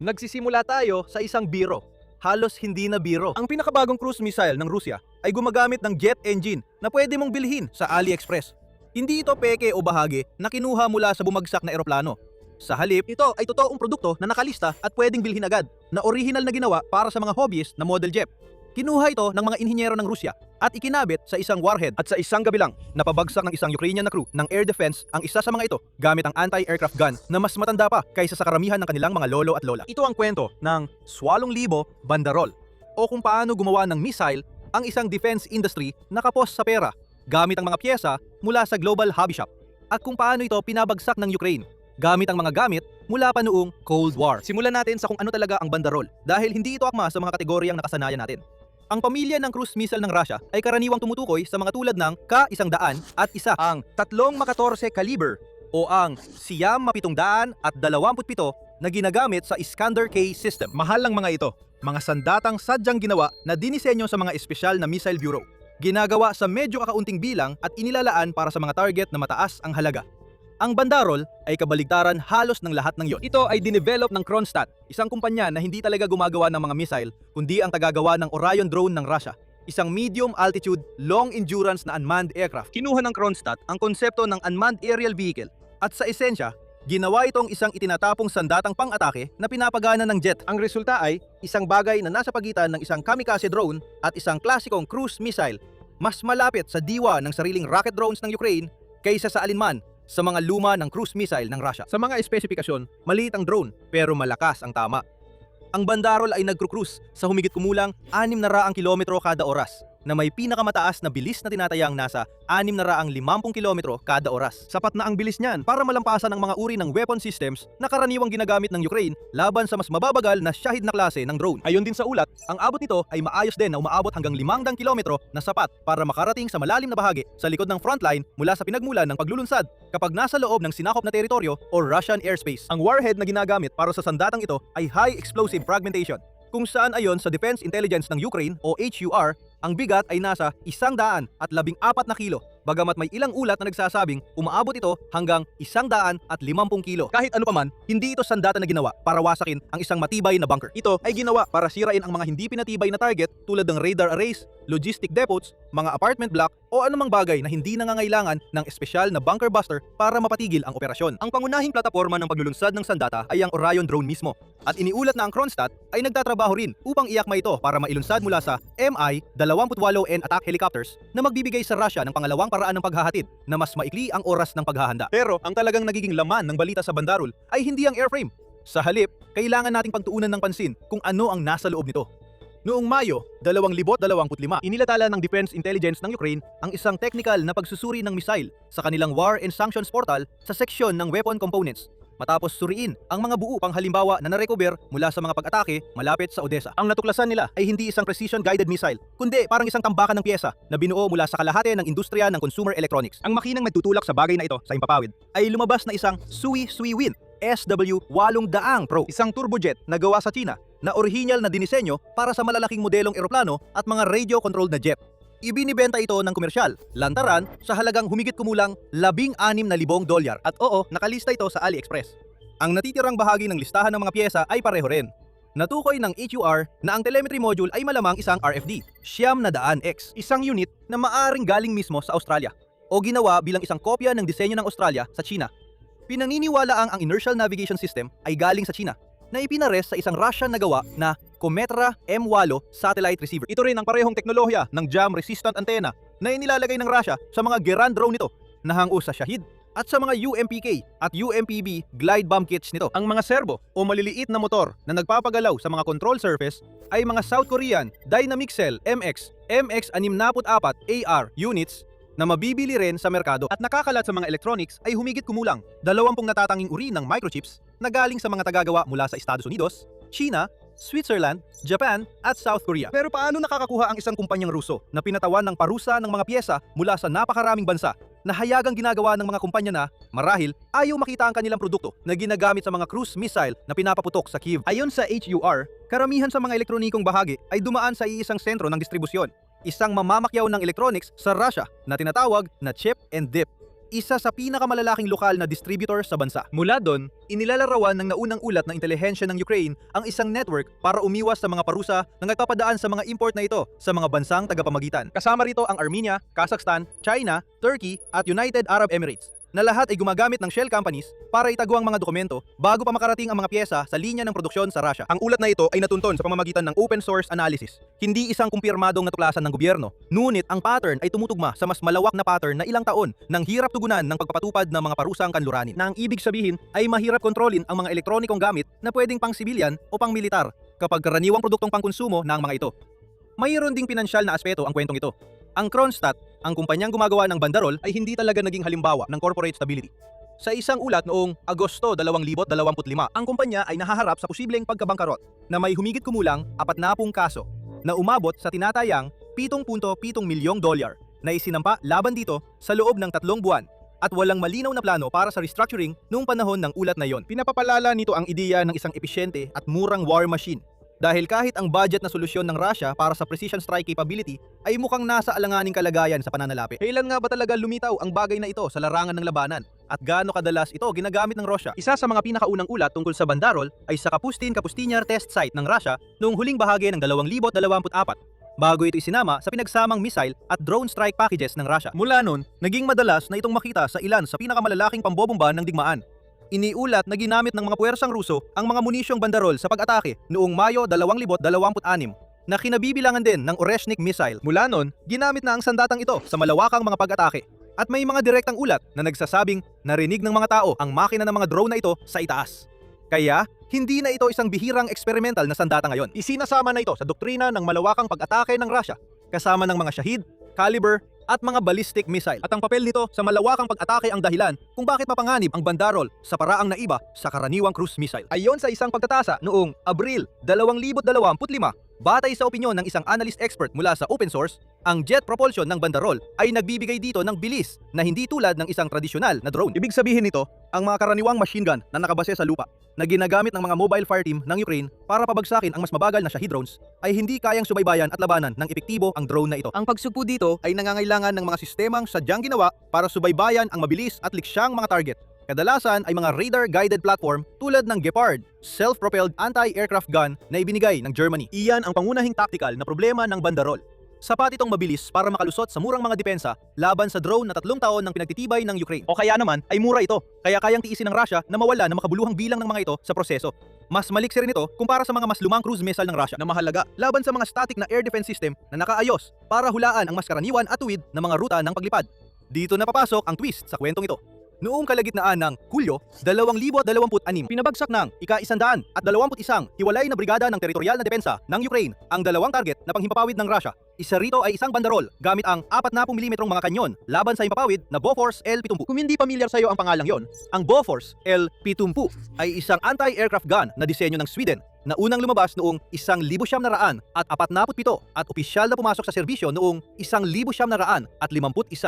Nagsisimula tayo sa isang biro. Halos hindi na biro. Ang pinakabagong cruise missile ng Rusya ay gumagamit ng jet engine na pwede mong bilhin sa AliExpress. Hindi ito peke o bahagi na kinuha mula sa bumagsak na eroplano. Sa halip, ito ay totoong produkto na nakalista at pwedeng bilhin agad, na orihinal na ginawa para sa mga hobbyist na model jet. Kinuha ito ng mga inhinyero ng Rusya at ikinabit sa isang warhead, at sa isang gabi lang, napabagsak ng isang Ukrainian na crew ng air defense ang isa sa mga ito gamit ang anti-aircraft gun na mas matanda pa kaysa sa karamihan ng kanilang mga lolo at lola. Ito ang kwento ng Swalong Libo Bandarol, o kung paano gumawa ng missile ang isang defense industry na kapos sa pera gamit ang mga pyesa mula sa global hobby shop, at kung paano ito pinabagsak ng Ukraine gamit ang mga gamit mula pa noong Cold War. Simulan natin sa kung ano talaga ang bandarol, dahil hindi ito akma sa mga kategoryang nakasanayan natin. Ang pamilya ng cruise missile ng Russia ay karaniwang tumutukoy sa mga tulad ng Ka-100 at isa, ang 3-14 caliber o ang Siyam-727 na ginagamit sa Iskander K system. Mahal ang mga ito, mga sandatang sadyang ginawa na dinisenyo sa mga espesyal na missile bureau. Ginagawa sa medyo kakaunting bilang at inilalaan para sa mga target na mataas ang halaga. Ang bandarol ay kabaligtaran halos ng lahat ng yon. Ito ay dinevelop ng Kronstadt, isang kumpanya na hindi talaga gumagawa ng mga missile, kundi ang tagagawa ng Orion drone ng Russia, isang medium altitude, long endurance na unmanned aircraft. Kinuha ng Kronstadt ang konsepto ng unmanned aerial vehicle at sa esensya, ginawa itong isang itinatapong sandatang pang-atake na pinapagana ng jet. Ang resulta ay isang bagay na nasa pagitan ng isang kamikaze drone at isang klasikong cruise missile, mas malapit sa diwa ng sariling rocket drones ng Ukraine kaysa sa alinman sa mga luma ng cruise missile ng Russia. Sa mga espesifikasyon, maliit ang drone pero malakas ang tama. Ang bandarol ay nagcruise sa humigit kumulang 600 kilometro kada oras, na may pinakamataas na bilis na tinatayang nasa 650 kilometro kada oras. Sapat na ang bilis niyan para malampasan ang mga uri ng weapon systems na karaniwang ginagamit ng Ukraine laban sa mas mababagal na Shahid na klase ng drone. Ayon din sa ulat, ang abot nito ay maayos din na umaabot hanggang 500 kilometro na sapat para makarating sa malalim na bahagi sa likod ng frontline mula sa pinagmulan ng paglulunsad kapag nasa loob ng sinakop na teritoryo o Russian airspace. Ang warhead na ginagamit para sa sandatang ito ay high explosive fragmentation, kung saan ayon sa Defense Intelligence ng Ukraine o HUR, ang bigat ay nasa 114 na kilo, bagamat may ilang ulat na nagsasabing umaabot ito hanggang 150 kilo. Kahit ano paman, hindi ito sandata na ginawa para wasakin ang isang matibay na bunker. Ito ay ginawa para sirain ang mga hindi pinatibay na target tulad ng radar arrays, logistic depots, mga apartment block o anumang bagay na hindi nangangailangan ng espesyal na bunker buster para mapatigil ang operasyon. Ang pangunahing plataporma ng paglulunsad ng sandata ay ang Orion drone mismo, at iniulat na ang Kronstadt ay nagtatrabaho rin upang iakma ito para mailunsad mula sa Mi-28N attack helicopters na magbibigay sa Russia ng pangalawang paraan ng paghahatid na mas maikli ang oras ng paghahanda. Pero ang talagang nagiging laman ng balita sa bandarol ay hindi ang airframe. Sa halip, kailangan nating pagtuunan ng pansin kung ano ang nasa loob nito. Noong Mayo 2025, inilathala ng Defense Intelligence ng Ukraine ang isang technical na pagsusuri ng missile sa kanilang War and Sanctions portal sa seksyon ng weapon components, matapos suriin ang mga buo pang halimbawa na narecover mula sa mga pag-atake malapit sa Odessa. Ang natuklasan nila ay hindi isang precision-guided missile, kundi parang isang tambakan ng pyesa na binuo mula sa kalahati ng industriya ng consumer electronics. Ang makinang nagtutulak sa bagay na ito sa himpapawid ay lumabas na isang Suiwin SW-800 Pro, isang turbojet na gawa sa China na orihinal na dinisenyo para sa malalaking modelong eroplano at mga radio-controlled na jet. Ibinibenta ito ng komersyal, lantaran, sa halagang humigit kumulang $16,000. At oo, nakalista ito sa AliExpress. Ang natitirang bahagi ng listahan ng mga pyesa ay pareho rin. Natukoy ng HUR na ang telemetry module ay malamang isang RFD, Siyam-100X, isang unit na maaring galing mismo sa Australia o ginawa bilang isang kopya ng disenyo ng Australia sa China. Pinaniniwalaang ang inertial navigation system ay galing sa China, na ipinares sa isang Russian na gawa na Kometra M8 satellite receiver. Ito rin ang parehong teknolohiya ng jam-resistant antenna na inilalagay ng Russia sa mga Geran drone nito na hango sa Shahid at sa mga UMPK at UMPB glide bomb kits nito. Ang mga servo o maliliit na motor na nagpapagalaw sa mga control surface ay mga South Korean Dynamic Cell MX, MX64 AR units na mabibili rin sa merkado, at nakakalat sa mga electronics ay humigit kumulang 20 natatanging uri ng microchips na galing sa mga tagagawa mula sa Estados Unidos, China, Switzerland, Japan at South Korea. Pero paano nakakakuha ang isang kumpanyang Ruso na pinatawan ng parusa ng mga pyesa mula sa napakaraming bansa na hayagang ginagawa ng mga kumpanya na, marahil, ayaw makita ang kanilang produkto na ginagamit sa mga cruise missile na pinapaputok sa Kyiv? Ayon sa HUR, karamihan sa mga elektronikong bahagi ay dumaan sa iisang sentro ng distribusyon, isang mamamakyaw ng electronics sa Russia na tinatawag na chip and dip. isa sa pinakamalalaking lokal na distributor sa bansa. Mula doon, inilalarawan ng naunang ulat ng intelihensya ng Ukraine ang isang network para umiwas sa mga parusa na nagpapadaan sa mga import na ito sa mga bansang tagapamagitan. Kasama rito ang Armenia, Kazakhstan, China, Turkey at United Arab Emirates, na lahat ay gumagamit ng shell companies para itago ang mga dokumento bago pa makarating ang mga pyesa sa linya ng produksyon sa Russia. Ang ulat na ito ay natunton sa pamamagitan ng open source analysis, hindi isang kumpirmadong natuklasan ng gobyerno. Ngunit ang pattern ay tumutugma sa mas malawak na pattern na ilang taon ng hirap tugunan ng pagpapatupad ng mga parusang kanluranin, na ang ibig sabihin ay mahirap kontrolin ang mga elektronikong gamit na pwedeng pang sibilyan o pang militar kapag karaniwang produktong pangkonsumo na ang mga ito. Mayroon ding pinansyal na aspeto ang kwentong ito. Ang Kronstadt, ang kumpanyang gumagawa ng bandarol, ay hindi talaga naging halimbawa ng corporate stability. Sa isang ulat noong Agosto 2025, ang kumpanya ay nahaharap sa posibleng pagkabangkarot na may humigit kumulang 40 kaso na umabot sa tinatayang $7.7 milyong na isinampa laban dito sa loob ng 3 buwan, at walang malinaw na plano para sa restructuring noong panahon ng ulat na yon. Pinapapalala nito ang ideya ng isang episyente at murang war machine. Dahil kahit ang budget na solusyon ng Russia para sa precision strike capability ay mukhang nasa alanganing kalagayan sa pananalapi. Kailan nga ba talaga lumitaw ang bagay na ito sa larangan ng labanan? At gaano kadalas ito ginagamit ng Russia? Isa sa mga pinakaunang ulat tungkol sa bandarol ay sa Kapustin-Kapustinyar test site ng Russia noong huling bahagi ng 2024, bago ito isinama sa pinagsamang missile at drone strike packages ng Russia. Mula noon, naging madalas na itong makita sa ilan sa pinakamalalaking pambobomba ng digmaan. Iniulat na ginamit ng mga puwersang Ruso ang mga munisyong bandarol sa pag-atake noong Mayo 2026 na kinabibilangan din ng Oreshnik missile. Mula noon, ginamit na ang sandatang ito sa malawakang mga pag-atake. At may mga direktang ulat na nagsasabing narinig ng mga tao ang makina ng mga drone na ito sa itaas. Kaya, hindi na ito isang bihirang eksperimental na sandata ngayon. Isinasama na ito sa doktrina ng malawakang pag-atake ng Russia, kasama ng mga Shahid, Caliber, at mga ballistic missile. At ang papel nito sa malawakang pag-atake ang dahilan kung bakit mapanganib ang bandarol sa paraang naiba sa karaniwang cruise missile. Ayon sa isang pagtatasa noong Abril 2025, batay sa opinyon ng isang analyst expert mula sa open source, ang jet propulsion ng bandarol ay nagbibigay dito ng bilis na hindi tulad ng isang tradisyonal na drone. Ibig sabihin nito, ang mga karaniwang machine gun na nakabase sa lupa na ginagamit ng mga mobile fire team ng Ukraine para pabagsakin ang mas mabagal na Shahid drones ay hindi kayang subaybayan at labanan ng epektibo ang drone na ito. Ang pagsugpo dito ay nangangailangan ng mga sistemang sadyang ginawa para subaybayan ang mabilis at liksyang mga target. Kadalasan ay mga radar-guided platform tulad ng Gepard, self-propelled anti-aircraft gun na ibinigay ng Germany. Iyan ang pangunahing tactical na problema ng bandarol. Sapat itong mabilis para makalusot sa murang mga depensa laban sa drone na 3 taon ng pinagtitibay ng Ukraine. O kaya naman ay mura ito, kaya kayang tiisin ng Russia na mawala na makabuluhang bilang ng mga ito sa proseso. Mas maliksi rin ito kumpara sa mga mas lumang cruise missile ng Russia na mahalaga laban sa mga static na air defense system na nakaayos para hulaan ang mas karaniwan at tuwid na mga ruta ng paglipad. Dito na papasok ang twist sa kwentong ito. Noong kalagitnaan ng Hulyo 2026, pinabagsak ng ika-121 hiwalay na brigada ng teritorial na depensa ng Ukraine ang 2 target na panghimpapawid ng Russia. Isa rito ay isang bandarol gamit ang 40mm mga kanyon laban sa himpapawid na Bofors L-70. Kung hindi pamilyar sa iyo ang pangalang yon, ang Bofors L-70 ay isang anti-aircraft gun na disenyo ng Sweden na unang lumabas noong 1947 at opisyal na pumasok sa serbisyo noong 1951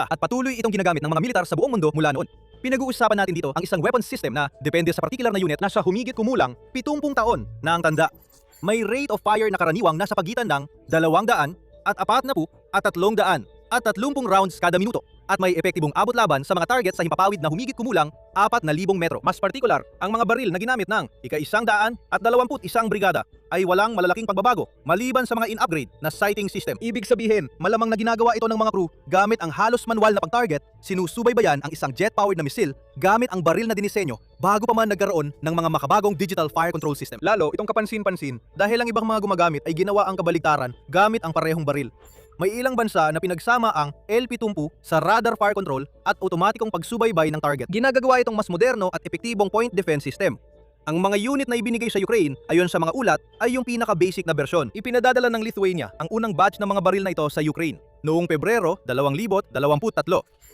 at patuloy itong ginagamit ng mga militar sa buong mundo mula noon. Pinag-uusapan natin dito ang isang weapons system na depende sa particular na unit na sa humigit kumulang 70 taon na ang tanda. May rate of fire na karaniwang nasa pagitan ng 200 at 40 at 300 at 30 rounds kada minuto at may epektibong abot laban sa mga target sa himpapawid na humigit kumulang 4,000 metro. Mas partikular, ang mga baril na ginamit ng ika-121 brigada ay walang malalaking pagbabago maliban sa mga in-upgrade na sighting system. Ibig sabihin, malamang na ginagawa ito ng mga crew gamit ang halos manual na pag-target, sinusubaybayan ang isang jet-powered na misil gamit ang baril na dinisenyo bago pa man nagkaroon ng mga makabagong digital fire control system. Lalo itong kapansin-pansin dahil ang ibang mga gumagamit ay ginawa ang kabaligtaran gamit ang parehong baril. May ilang bansa na pinagsama ang L-70 sa radar fire control at otomatikong pagsubaybay ng target. Ginagagawa itong mas moderno at epektibong point defense system. Ang mga unit na ibinigay sa Ukraine ayon sa mga ulat ay yung pinaka-basic na bersyon. Ipinadadala ng Lithuania ang unang batch ng mga baril na ito sa Ukraine noong Pebrero 2023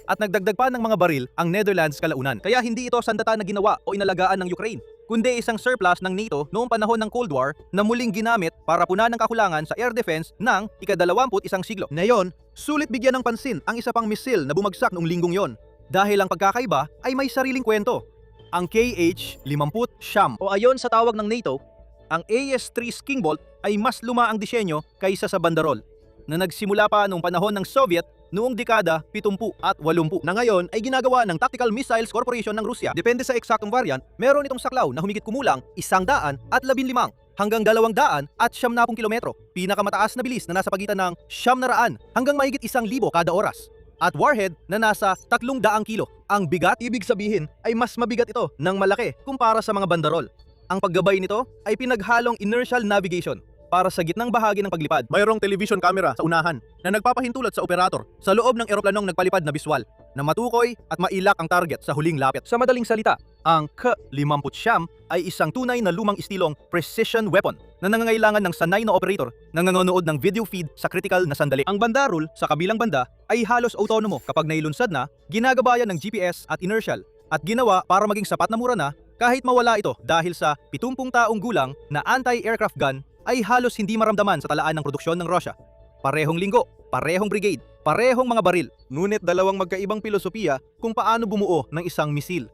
at nagdagdag pa ng mga baril ang Netherlands kalaunan. Kaya hindi ito sandata na ginawa o inalagaan ng Ukraine, kundi isang surplus ng NATO noong panahon ng Cold War na muling ginamit para punan ng kakulangan sa air defense ng ika-21 siglo. Ngayon, sulit bigyan ng pansin ang isa pang misil na bumagsak noong linggong yon dahil ang pagkakaiba ay may sariling kwento. Ang KH-50 Sham o ayon sa tawag ng NATO, ang AS-3 Skingbolt ay mas luma ang disenyo kaysa sa bandarol na nagsimula pa noong panahon ng Soviet noong dekada 70 at 80 na ngayon ay ginagawa ng Tactical Missiles Corporation ng Rusya. Depende sa eksaktong variant, meron itong saklaw na humigit kumulang 115 hanggang 200 at 70 kilometro. Pinakamataas na bilis na nasa pagitan ng 900 hanggang mahigit 1,000 kada oras. At warhead na nasa 300 kilo. Ang bigat, ibig sabihin ay mas mabigat ito ng malaki kumpara sa mga bandarol. Ang paggabay nito ay pinaghalong inertial navigation para sa gitnang bahagi ng paglipad. Mayroong television camera sa unahan na nagpapahintulot sa operator sa loob ng eroplanong nagpalipad na biswal na matukoy at mailak ang target sa huling lapit. Sa madaling salita, ang K-50 ay isang tunay na lumang istilong precision weapon na nangangailangan ng sanay na operator na nanonood ng video feed sa critical na sandali. Ang bandarol sa kabilang banda ay halos autonomo kapag nailunsad na, ginagabayan ng GPS at inertial at ginawa para maging sapat na mura na kahit mawala ito dahil sa 70 taong gulang na anti-aircraft gun ay halos hindi maramdaman sa talaan ng produksyon ng Russia. Parehong linggo, parehong brigade, parehong mga baril, ngunit dalawang magkaibang filosofiya kung paano bumuo ng isang misil.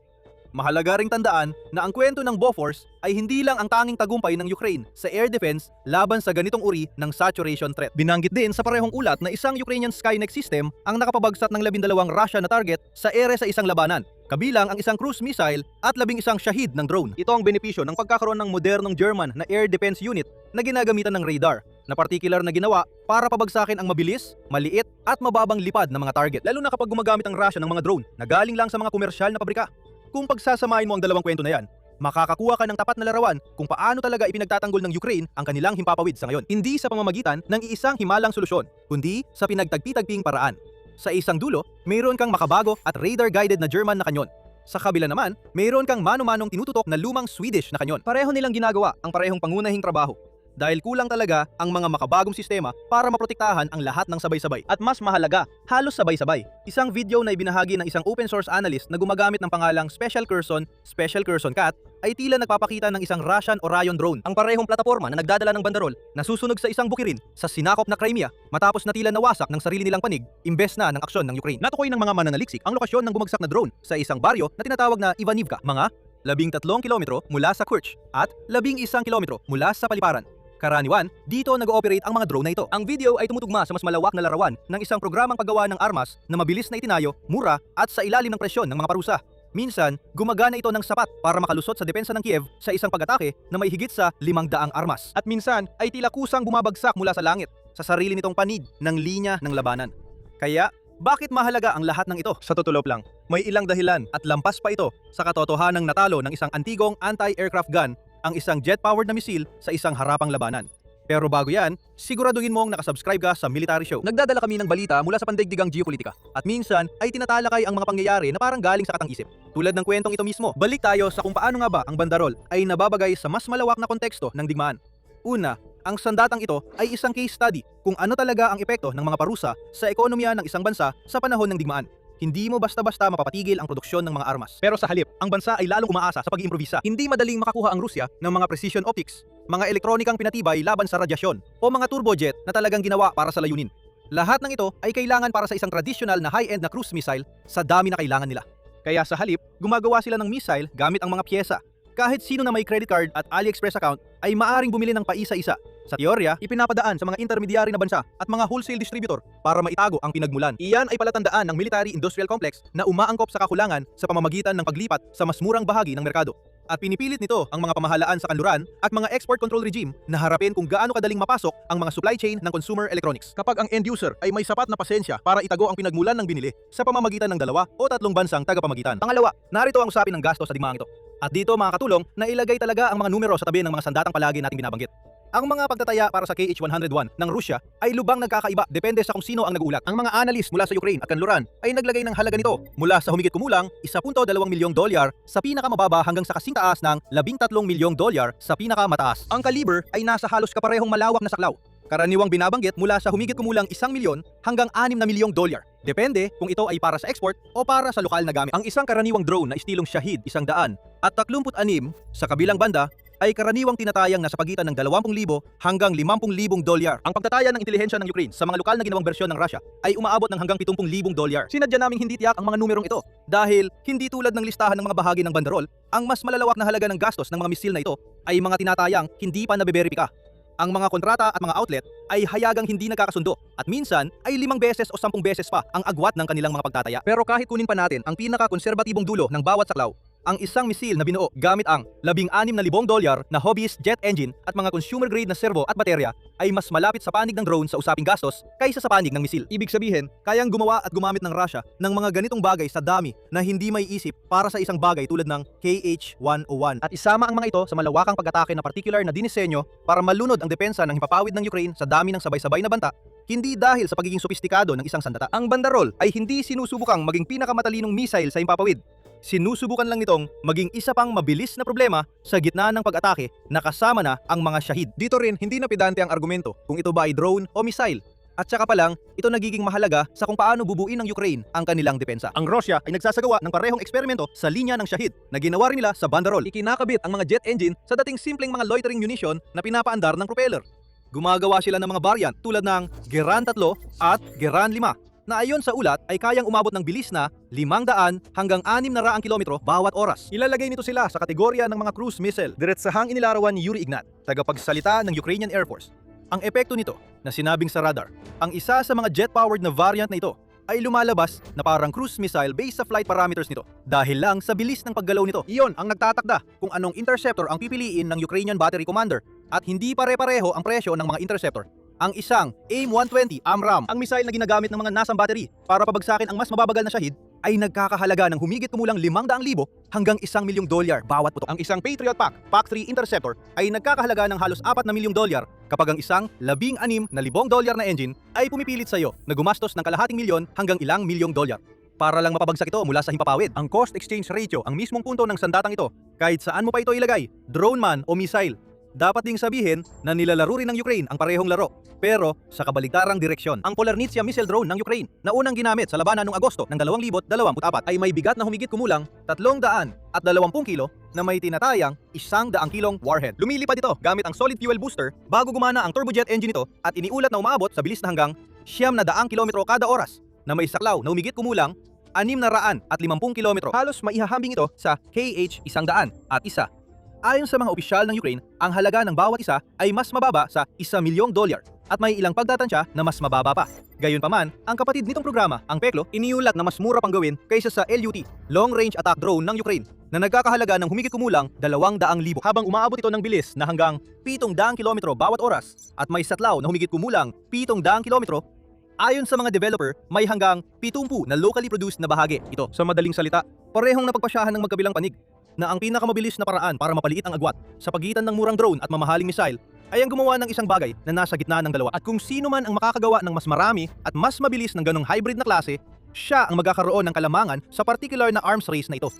Mahalaga ring tandaan na ang kwento ng Bofors ay hindi lang ang tanging tagumpay ng Ukraine sa air defense laban sa ganitong uri ng saturation threat. Binanggit din sa parehong ulat na isang Ukrainian Skynet system ang nakapabagsat ng 12 Russian na target sa ere sa isang labanan, kabilang ang isang cruise missile at 11 Shahid ng drone. Ito ang benepisyo ng pagkakaroon ng modernong German na air defense unit na ginagamitan ng radar, na partikular na ginawa para pabagsakin ang mabilis, maliit at mababang lipad ng mga target, lalo na kapag gumagamit ang Russia ng mga drone na galing lang sa mga komersyal na pabrika. Kung pagsasamahin mo ang dalawang kwento na yan, makakakuha ka ng tapat na larawan kung paano talaga ipinagtatanggol ng Ukraine ang kanilang himpapawid sa ngayon. Hindi sa pamamagitan ng iisang himalang solusyon, kundi sa pinagtagpi-tagping paraan. Sa isang dulo, mayroon kang makabago at radar-guided na German na kanyon. Sa kabila naman, mayroon kang mano-manong tinututok na lumang Swedish na kanyon. Pareho nilang ginagawa ang parehong pangunahing trabaho. Dahil kulang talaga ang mga makabagong sistema para maprotektahan ang lahat ng sabay-sabay. At mas mahalaga, halos sabay-sabay. Isang video na ibinahagi ng isang open source analyst na gumagamit ng pangalang Special Curson Cat ay tila nagpapakita ng isang Russian Orion drone. Ang parehong plataforma na nagdadala ng bandarol na susunog sa isang bukirin sa sinakop na Crimea matapos na tila nawasak ng sarili nilang panig imbes na ng aksyon ng Ukraine. Natukoy ng mga mananaliksik ang lokasyon ng bumagsak na drone sa isang baryo na tinatawag na Ivanivka, mga 13 kilometro mula sa Kerch at 11 kilometro mula sa Paliparan. Karaniwan, dito nag-ooperate ang mga drone na ito. Ang video ay tumutugma sa mas malawak na larawan ng isang programang paggawa ng armas na mabilis na itinayo, mura at sa ilalim ng presyon ng mga parusa. Minsan, gumagana ito ng sapat para makalusot sa depensa ng Kiev sa isang pag-atake na may higit sa 500 armas. At minsan ay tila kusang bumabagsak mula sa langit sa sarili nitong panig ng linya ng labanan. Kaya, bakit mahalaga ang lahat ng ito? Sa tutulop lang, may ilang dahilan at lampas pa ito sa katotohanang natalo ng isang antigong anti-aircraft gun ang isang jet-powered na misil sa isang harapang labanan. Pero bago yan, siguraduhin mong nakasubscribe ka sa Military Show. Nagdadala kami ng balita mula sa pandaigdigang geopolitika at minsan ay tinatalakay ang mga pangyayari na parang galing sa katang-isip. Tulad ng kwentong ito mismo, balik tayo sa kung paano nga ba ang bandarol ay nababagay sa mas malawak na konteksto ng digmaan. Una, ang sandatang ito ay isang case study kung ano talaga ang epekto ng mga parusa sa ekonomiya ng isang bansa sa panahon ng digmaan. Hindi mo basta-basta mapapatigil ang produksyon ng mga armas. Pero sa halip, ang bansa ay lalong umaasa sa pag-iimprovisa. Hindi madaling makakuha ang Rusya ng mga precision optics, mga elektronikang pinatibay laban sa radyasyon, o mga turbojet na talagang ginawa para sa layunin. Lahat ng ito ay kailangan para sa isang traditional na high-end na cruise missile sa dami na kailangan nila. Kaya sa halip, gumagawa sila ng missile gamit ang mga pyesa. Kahit sino na may credit card at AliExpress account ay maaaring bumili ng paisa-isa. Sa teorya, ipinapadaan sa mga intermediary na bansa at mga wholesale distributor para maitago ang pinagmulan. Iyan ay palatandaan ng military-industrial complex na umaangkop sa kakulangan sa pamamagitan ng paglipat sa mas murang bahagi ng merkado. At pinipilit nito ang mga pamahalaan sa kanluran at mga export control regime na harapin kung gaano kadaling mapasok ang mga supply chain ng consumer electronics. Kapag ang end user ay may sapat na pasensya para itago ang pinagmulan ng binili sa pamamagitan ng 2 o 3 bansang tagapamagitan. Pangalawa, narito ang usapin ng gasto sa digmaang ito. At dito mga katulong na ilagay talaga ang mga numero sa tabi ng mga sandatang palagi nating binabanggit. Ang mga pagtataya para sa KH-101 ng Rusya ay lubang nagkakaiba depende sa kung sino ang nag-uulat. Ang mga analyst mula sa Ukraine at kanluran ay naglagay ng halaga nito mula sa humigit kumulang $1.2 milyong sa pinakamababa hanggang sa kasing taas ng $13 milyong sa pinakamataas. Ang kaliber ay nasa halos kaparehong malawak na saklaw. Karaniwang binabanggit mula sa humigit kumulang 1 milyon hanggang $6 milyong. Depende kung ito ay para sa export o para sa lokal na gamit. Ang isang karaniwang drone na estilong Shahid 100 at 36 sa kabilang banda ay karaniwang tinatayang nasa pagitan ng $20,000 hanggang $50,000. Ang pagtataya ng intelihensya ng Ukraine sa mga lokal na ginawang bersyon ng Russia ay umaabot ng hanggang $70,000. Sinadya naming hindi tiyak ang mga numerong ito dahil hindi tulad ng listahan ng mga bahagi ng bandarol, ang mas malalawak na halaga ng gastos ng mga misil na ito ay mga tinatayang hindi pa nabeberipika. Ang mga kontrata at mga outlet ay hayagang hindi nagkakasundo at minsan ay 5 beses o 10 beses pa ang agwat ng kanilang mga pagtataya. Pero kahit kunin pa natin ang pinaka-konserbatibong dulo ng bawat saklaw, ang isang misil na binuo gamit ang $16,000 na hobbyist jet engine at mga consumer grade na servo at baterya ay mas malapit sa panig ng drone sa usaping gastos kaysa sa panig ng misil. Ibig sabihin, kayang gumawa at gumamit ng Russia ng mga ganitong bagay sa dami na hindi may isip para sa isang bagay tulad ng KH-101. At isama ang mga ito sa malawakang pag-atake na particular na dinisenyo para malunod ang depensa ng hipapawid ng Ukraine sa dami ng sabay-sabay na banta, hindi dahil sa pagiging sophisticado ng isang sandata. Ang bandarol ay hindi sinusubukang maging pinakamatalinong missile sa himpapawid. Sinusubukan lang nitong maging isa pang mabilis na problema sa gitna ng pag-atake na kasama na ang mga shahid. Dito rin hindi na pedante ang argumento kung ito ba ay drone o missile. At saka pa lang, ito nagiging mahalaga sa kung paano bubuin ng Ukraine ang kanilang depensa. Ang Russia ay nagsasagawa ng parehong eksperimento sa linya ng shahid na ginawa rin nila sa bandarol. Ikinakabit ang mga jet engine sa dating simpleng mga loitering munition na pinapaandar ng propeller. Gumagawa sila ng mga variant tulad ng Geran 3 at Geran 5 na ayon sa ulat ay kayang umabot ng bilis na 500 hanggang 600 kilometro bawat oras. Ilalagay nito sila sa kategorya ng mga cruise missile. Diretsahang inilarawan ni Yuri Ignat, tagapagsalita ng Ukrainian Air Force. Ang epekto nito na sinabing sa radar, ang isa sa mga jet-powered na variant na ito ay lumalabas na parang cruise missile based sa flight parameters nito dahil lang sa bilis ng paggalaw nito. Iyon ang nagtatakda kung anong interceptor ang pipiliin ng Ukrainian battery commander at hindi pare-pareho ang presyo ng mga interceptor. Ang isang AIM-120 AMRAAM, ang missile na ginagamit ng mga NASAM battery para pabagsakin ang mas mababagal na shahid, ay nagkakahalaga ng humigit kumulang 500,000 hanggang $1,000,000 bawat putok. Ang isang Patriot PAC-3 interceptor ay nagkakahalaga ng halos $4 na milyong kapag ang isang $16,000 na engine ay pumipilit sa iyo na gumastos ng kalahating milyon hanggang ilang milyong dolyar. Para lang mapabagsak ito mula sa himpapawid. Ang cost exchange ratio ang mismong punto ng sandatang ito kahit saan mo pa ito ilagay, drone man o missile. Dapat ding sabihin na nilalaro rin ng Ukraine ang parehong laro, pero sa kabaligtarang direksyon. Ang Polarnitsia missile drone ng Ukraine na unang ginamit sa labanan noong Agosto ng 2024 ay may bigat na humigit kumulang 320 kilo na may tinatayang 100 kilong warhead. Lumilipad ito gamit ang solid fuel booster bago gumana ang turbojet engine nito at iniulat na umaabot sa bilis na hanggang 100 kilometro kada oras na may saklaw na humigit kumulang 650 kilometro. Halos maihahambing ito sa KH-100 at isa. Ayon sa mga opisyal ng Ukraine, ang halaga ng bawat isa ay mas mababa sa $1,000,000 at may ilang pagtatansya na mas mababa pa. Gayunpaman, ang kapatid nitong programa, ang PECLO, iniulat na mas mura pang gawin kaysa sa LUT, Long Range Attack Drone ng Ukraine, na nagkakahalaga ng humigit kumulang 200,000 habang umaabot ito ng bilis na hanggang 700 kilometro bawat oras at may satlaw na humigit kumulang 700 kilometro. Ayon sa mga developer, may hanggang 70 na locally produced na bahagi. Ito, sa madaling salita, parehong napagpasyahan ng magkabilang panig na ang pinakamabilis na paraan para mapaliit ang agwat sa pagitan ng murang drone at mamahaling missile ay ang gumawa ng isang bagay na nasa gitna ng dalawa. At kung sino man ang makakagawa ng mas marami at mas mabilis ng ganong hybrid na klase, siya ang magkakaroon ng kalamangan sa particular na arms race na ito.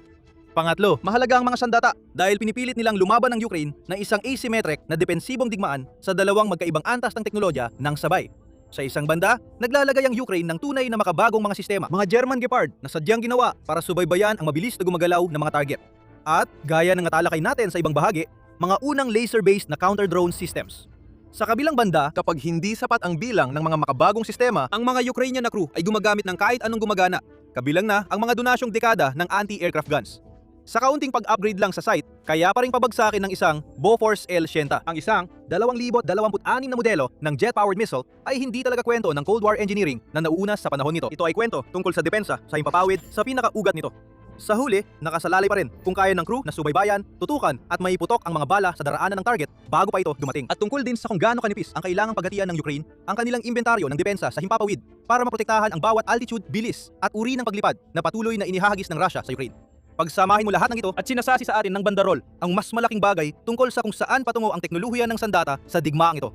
Pangatlo, mahalaga ang mga sandata dahil pinipilit nilang lumaban ng Ukraine na isang asymmetric na depensibong digmaan sa dalawang magkaibang antas ng teknolohiya ng sabay. Sa isang banda, naglalagay ang Ukraine ng tunay na makabagong mga sistema, mga German Gepard na sadyang ginawa para subaybayan ang mabilis na gumagalaw na mga target. At, gaya ng natalakay natin sa ibang bahagi, mga unang laser-based na counter-drone systems. Sa kabilang banda, kapag hindi sapat ang bilang ng mga makabagong sistema, ang mga Ukrainian na crew ay gumagamit ng kahit anong gumagana, kabilang na ang mga donasyong dekada ng anti-aircraft guns. Sa kaunting pag-upgrade lang sa site, kaya pa rin pabagsakin ng isang Bofors L-100. Ang isang 2026 na modelo ng jet-powered missile ay hindi talaga kwento ng Cold War engineering na nauuna sa panahon nito. Ito ay kwento tungkol sa depensa sa himpapawid sa pinakaugat nito. Sa huli, nakasalalay pa rin kung kaya ng crew na subaybayan, tutukan at maiputok ang mga bala sa daraanan ng target bago pa ito dumating. At tungkol din sa kung gaano kanipis ang kailangang paghatian ng Ukraine ang kanilang inventaryo ng depensa sa himpapawid para maprotektahan ang bawat altitude, bilis at uri ng paglipad na patuloy na inihahagis ng Russia sa Ukraine. Pagsamahin mo lahat ng ito at sinasasi sa atin ng bandarol ang mas malaking bagay tungkol sa kung saan patungo ang teknolohiya ng sandata sa digmaang ito.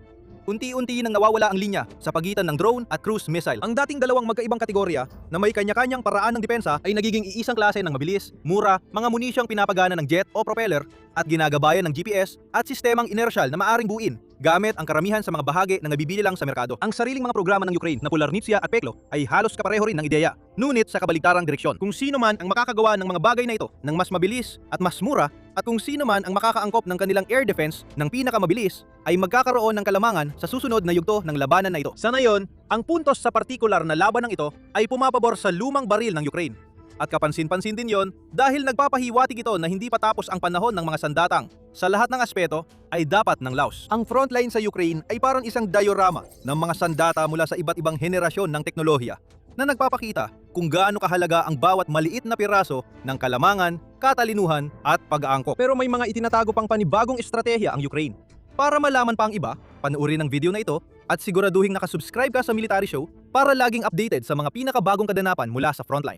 Unti-unti nang nawawala ang linya sa pagitan ng drone at cruise missile. Ang dating dalawang magkaibang kategorya na may kanya-kanyang paraan ng depensa ay nagiging iisang klase ng mabilis, mura, mga munisyong pinapagana ng jet o propeller at ginagabayan ng GPS at sistemang inertial na maaring buuin gamit ang karamihan sa mga bahagi na nabibili lang sa merkado. Ang sariling mga programa ng Ukraine na Polarnitsia at PECLO ay halos kapareho rin ng ideya, ngunit sa kabaligtarang direksyon. Kung sino man ang makakagawa ng mga bagay na ito ng mas mabilis at mas mura, at kung sino man ang makakaangkop ng kanilang air defense ng pinakamabilis, ay magkakaroon ng kalamangan sa susunod na yugto ng labanan na ito. Sa ngayon, ang puntos sa partikular na labanang ito ay pumapabor sa lumang baril ng Ukraine. At kapansin-pansin din yon dahil nagpapahiwatig ito na hindi pa tapos ang panahon ng mga sandatang. Sa lahat ng aspeto ay dapat ng Laos. Ang frontline sa Ukraine ay parang isang diorama ng mga sandata mula sa iba't ibang henerasyon ng teknolohiya na nagpapakita kung gaano kahalaga ang bawat maliit na piraso ng kalamangan, katalinuhan at pag-aangkop. Pero may mga itinatago pang panibagong estratehiya ang Ukraine. Para malaman pa ang iba, panoorin ang video na ito at siguraduhing nakasubscribe ka sa Military Show para laging updated sa mga pinakabagong kaganapan mula sa frontline.